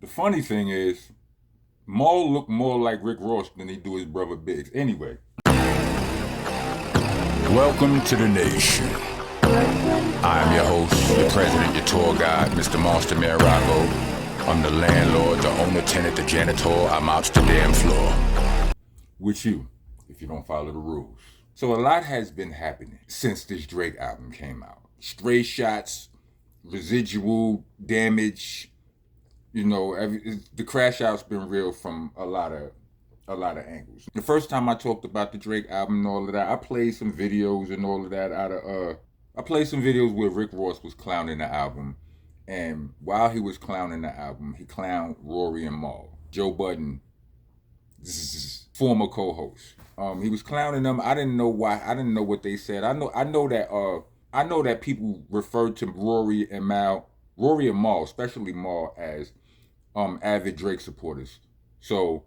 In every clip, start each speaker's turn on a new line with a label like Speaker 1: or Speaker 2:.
Speaker 1: The funny thing is, Maul looked more like Rick Ross than he do his brother Biggs. Anyway, welcome to the nation. I am your host, your president, your tour guide, Mr. Monster Rocco. I'm the landlord, the owner, tenant, the janitor. I'm out the damn floor. With you, if you don't follow the rules. So a lot has been happening since this Drake album came out. Stray shots, residual damage, the crash out's been real from a lot of angles. The first time I talked about the Drake album and all of that, I played some videos and all of that I played some videos where Rick Ross was clowning the album, and while he was clowning the album, he clowned Rory and Mal. Joe Budden, former co-host. He was clowning them. I didn't know why. I didn't know what they said. I know that people referred to Rory and Mal, especially Mal, as avid Drake supporters. So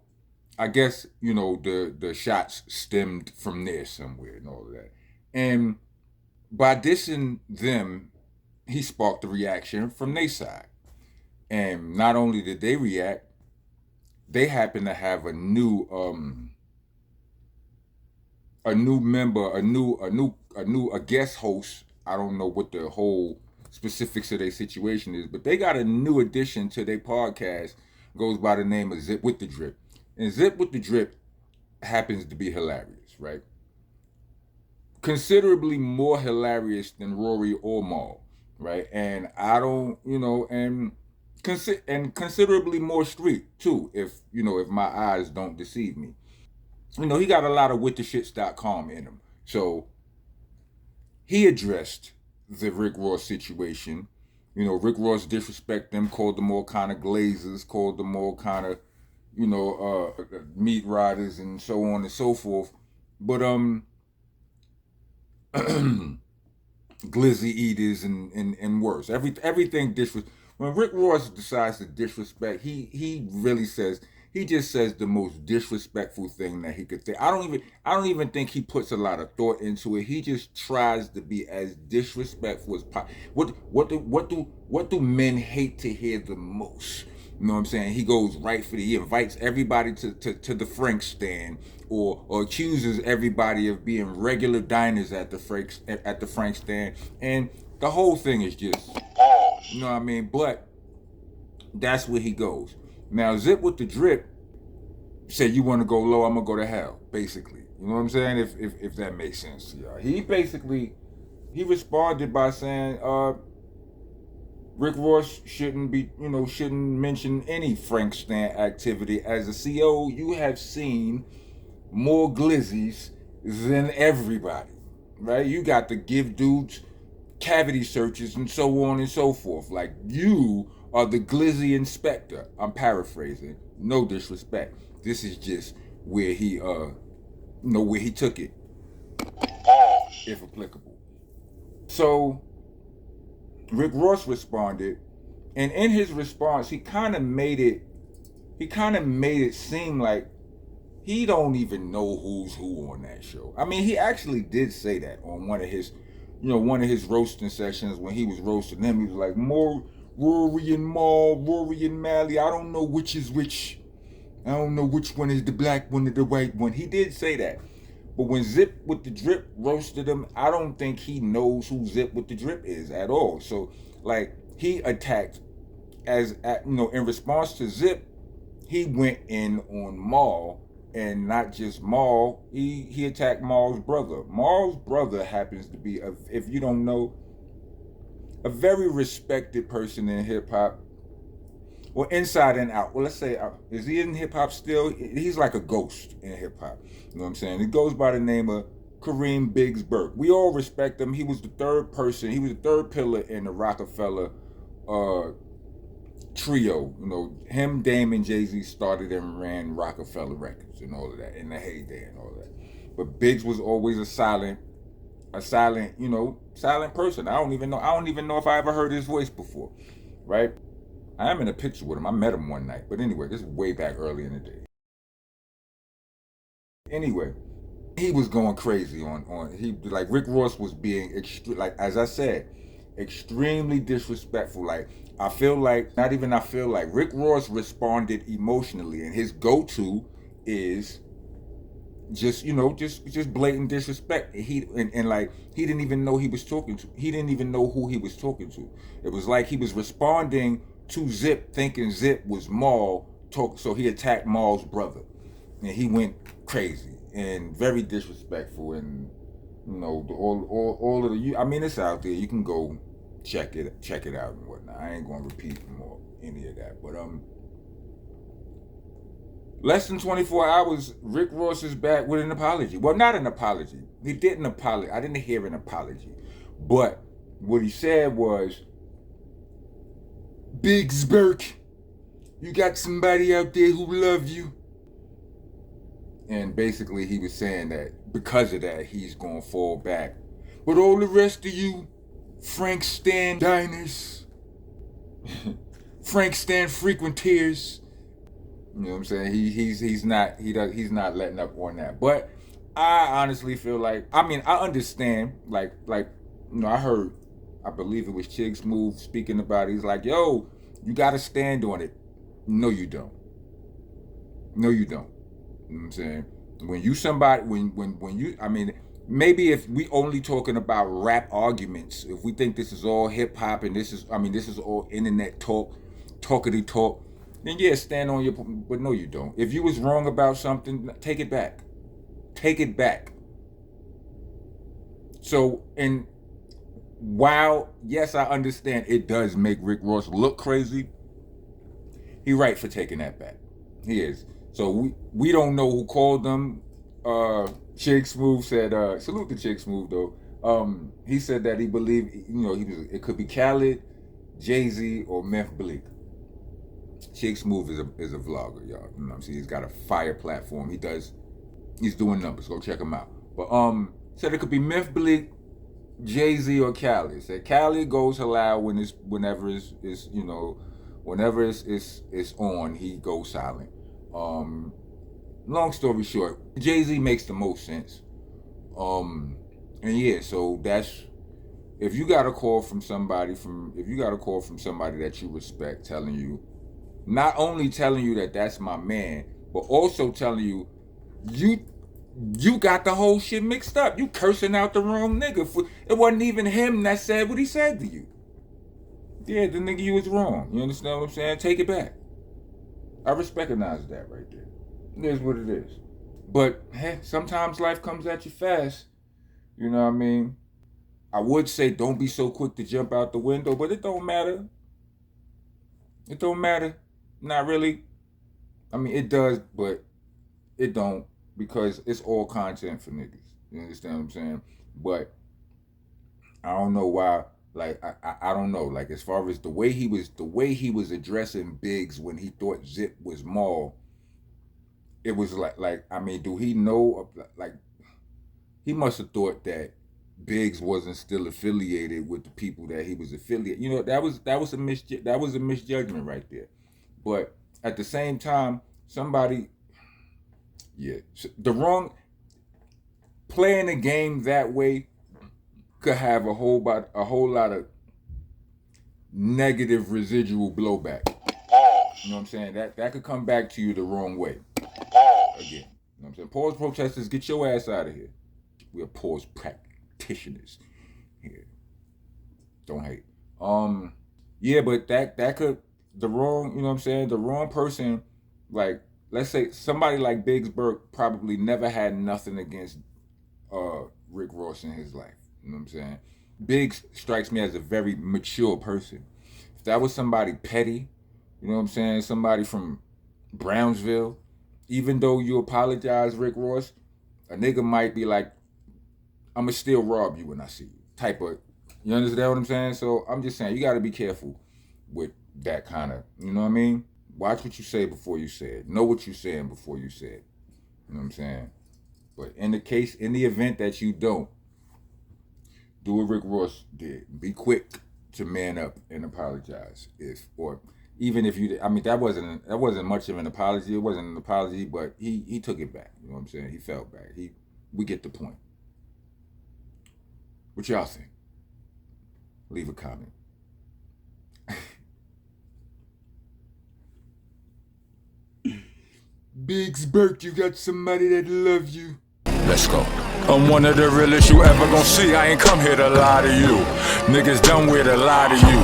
Speaker 1: I guess the shots stemmed from there somewhere and all of that. And by dissing them, he sparked a reaction from their side. And not only did they react, they happen to have a new member, a guest host. I don't know what the whole specifics of their situation is, but they got a new addition to their podcast. Goes by the name of Zip with the Drip, and Zip with the Drip happens to be hilarious, right? Considerably more hilarious than Rory or Mal, right? And I don't, and considerably more street too, if my eyes don't deceive me. He got a lot of withtheshits.com in him. So he addressed the Rick Ross situation. Rick Ross disrespected them, called them all kind of glazers, called them all kind of, meat riders and so on and so forth. But glizzy eaters and worse. Everything disrespect. When Rick Ross decides to disrespect, he just says the most disrespectful thing that he could think. I don't even think he puts a lot of thought into it. He just tries to be as disrespectful as possible. What do men hate to hear the most? You know what I'm saying? He goes right for he invites everybody to the Frank stand, or accuses everybody of being regular diners at the Frank stand, and the whole thing is just, you know what I mean? But that's where he goes. Now Zip with the Drip said, "You want to go low, I'm gonna go to hell." Basically, you know what I'm saying? If that makes sense to y'all, he responded by saying, Rick Ross shouldn't mention any Frank Stan activity. As a CO, you have seen more glizzies than everybody, right? You got to give dudes cavity searches and so on and so forth. Like, you are the glizzy inspector. I'm paraphrasing. No disrespect. This is just where where he took it, if applicable. So Rick Ross responded, and in his response, he kind of made it seem like he don't even know who's who on that show. I mean, he actually did say that on one of his roasting sessions when he was roasting them. He was like, more Rory and Mal, Rory and Mally. I don't know which is which. I don't know which one is the black one or the white one. He did say that. But when Zip with the Drip roasted him, I don't think he knows who Zip with the Drip is at all. So, like, he attacked in response to Zip, he went in on Mal, and not just Mal. He attacked Mal's brother. Mal's brother happens to be, if you don't know, a very respected person in hip hop. Well, inside and out. Well, let's say, is he in hip hop still? He's like a ghost in hip hop. You know what I'm saying? He goes by the name of Kareem Biggs Burke. We all respect him. He was the third person. He was the third pillar in the Rockefeller trio. Him, Dame, and Jay-Z started and ran Rockefeller Records and all of that in the heyday and all of that. But Biggs was always a silent person. I don't even know if I ever heard his voice before, right? I am in a picture with him. I met him one night. But anyway, this is way back early in the day. Anyway, he was going crazy on he, like, Rick Ross was being extreme. Like, as I said, extremely disrespectful. Like, I feel like, not even I feel like, Rick Ross responded emotionally, and his go-to is just, just blatant disrespect. And like, he didn't even know he was talking to. He didn't even know who he was talking to. It was like he was responding to Zip, thinking Zip was Maul. So he attacked Maul's brother, and he went crazy and very disrespectful. And all of the. I mean, it's out there. You can go check it out and whatnot. I ain't gonna repeat more any of that, but less than 24 hours, Rick Ross is back with an apology. Well, not an apology. He didn't apologize. I didn't hear an apology. But what he said was, BIGGS, BURKE, you got somebody out there who loves you. And basically he was saying that because of that, he's going to fall back. But all the rest of you, Frank Stan diners, Frank Stan frequenters, you know what I'm saying? He's not letting up on that. But I honestly feel like, I mean, I understand, I believe it was Chig's Move speaking about it. He's like, yo, you gotta stand on it. No, you don't. No, you don't. You know what I'm saying? When you somebody when you, I mean, maybe if we only talking about rap arguments, if we think this is all hip hop and this is all internet talkity talk, then yeah, stand on your. But no, you don't. If you was wrong about something, take it back. Take it back. So, and while yes, I understand it does make Rick Ross look crazy, he right for taking that back. He is. So we don't know who called them. Chig Smooth said, salute to Chig Smooth though. He said that he believed, it could be Khaled, Jay-Z, or Meth Bleak. Chig Smooth is a vlogger, y'all. You know what I'm saying? He's got a fire platform. He's doing numbers. Go check him out. But said it could be Meth Bleak, Jay-Z, or Khaled. Said Khaled goes halal whenever it's on, he goes silent. Long story short, Jay-Z makes the most sense. And yeah, so that's, if you got a call from somebody that you respect, not only telling you that that's my man, but also telling you you got the whole shit mixed up. You cursing out the wrong nigga. It wasn't even him that said what he said to you. Yeah, the nigga, you was wrong. You understand what I'm saying? Take it back. I recognize that right there. It is what it is. But hey, sometimes life comes at you fast. You know what I mean? I would say don't be so quick to jump out the window, but it don't matter. It don't matter. Not really. I mean, it does, but it don't, because it's all content for niggas. You understand what I'm saying? But I don't know why. Like I don't know. Like, as far as the way he was addressing BIGGS when he thought Zip was Maul, it was like I mean, do he know? Like, he must have thought that BIGGS wasn't still affiliated with the people that he was affiliated. That was a misjudgment right there. But at the same time, the wrong playing a game that way could have a whole lot of negative residual blowback. You know what I'm saying? That could come back to you the wrong way. Again. You know what I'm saying? Pause protesters, get your ass out of here. We are pause practitioners here. Don't hate. Yeah, but that could, the wrong, you know what I'm saying? The wrong person, like, let's say somebody like BIGGS BURKE probably never had nothing against Rick Ross in his life. You know what I'm saying? BIGGS strikes me as a very mature person. If that was somebody petty, you know what I'm saying, somebody from Brownsville, even though you apologize, Rick Ross, a nigga might be like, I'ma still rob you when I see you. Type of, you understand what I'm saying? So I'm just saying, you gotta be careful with that kind of, you know what I mean? Watch what you say before you say it. Know what you're saying before you say it. You know what I'm saying? But in the event that you don't, do what Rick Ross did. Be quick to man up and apologize. Even if you, I mean, that wasn't much of an apology. It wasn't an apology, but he took it back. You know what I'm saying? He felt back. We get the point. What y'all think? leave a comment. Biggs, Burke, you got somebody that loves you.
Speaker 2: Let's go. I'm one of the realest you ever gon' see. I ain't come here to lie to you. Niggas done with a lie to you.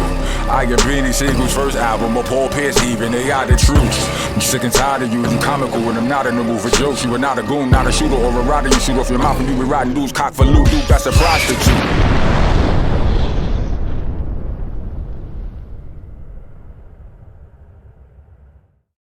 Speaker 2: I get Beanie Siegel's first album, or Paul Pierce even, they got the truth. I'm sick and tired of you, you comical and I'm not in the mood for jokes. You are not a goon, not a shooter or a rider. You shoot off your mouth and you be riding dudes, cock for loot, that's a prostitute.